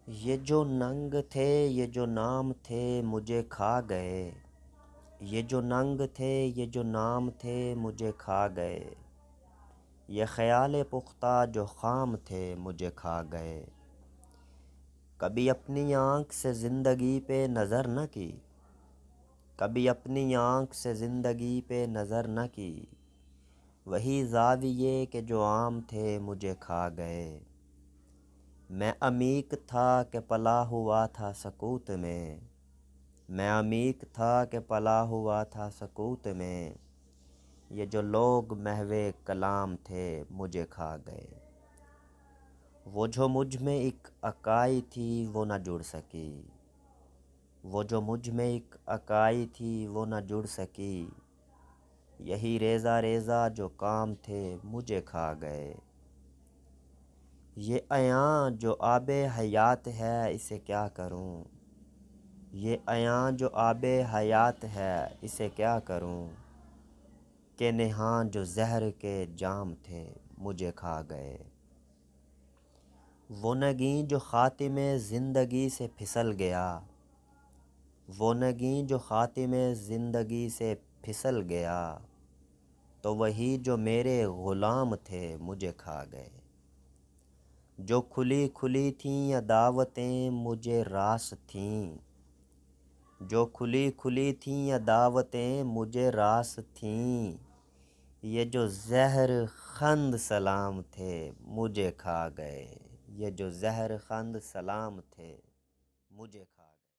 یہ جو ننگ تھے یہ جو نام تھے مجھے کھا گئے، یہ جو ننگ تھے یہ جو نام تھے مجھے کھا گئے، یہ خیال پختہ جو خام تھے مجھے کھا گئے۔ کبھی اپنی آنکھ سے زندگی پہ نظر نہ کی، کبھی اپنی آنکھ سے زندگی پہ نظر نہ کی، وہی زاویے کہ جو عام تھے مجھے کھا گئے۔ میں عمیق تھا کہ پلا ہوا تھا سکوت میں، میں عمیق تھا کہ پلا ہوا تھا سکوت میں، یہ جو لوگ محو کلام تھے مجھے کھا گئے۔ وہ جو مجھ میں ایک اکائی تھی وہ نہ جڑ سکی، وہ جو مجھ میں ایک اکائی تھی وہ نہ جڑ سکی، یہی ریزہ ریزہ جو کام تھے مجھے کھا گئے۔ یہ عیاں جو آب حیات ہے اسے کیا کروں، یہ عیاں جو آب حیات ہے اسے کیا کروں، کہ نہاں جو زہر کے جام تھے مجھے کھا گئے۔ وہ نگیں جو خاتم زندگی سے پھسل گیا، وہ نگیں جو خاتم زندگی سے پھسل گیا، تو وہی جو میرے غلام تھے مجھے کھا گئے۔ جو کھلی کھلی تھیں یا دعوتیں مجھے راس تھیں، جو کھلی کھلی تھیں یا دعوتیں مجھے راس تھیں، یہ جو زہر خند سلام تھے مجھے کھا گئے، یہ جو زہر خند سلام تھے مجھے کھا گئے۔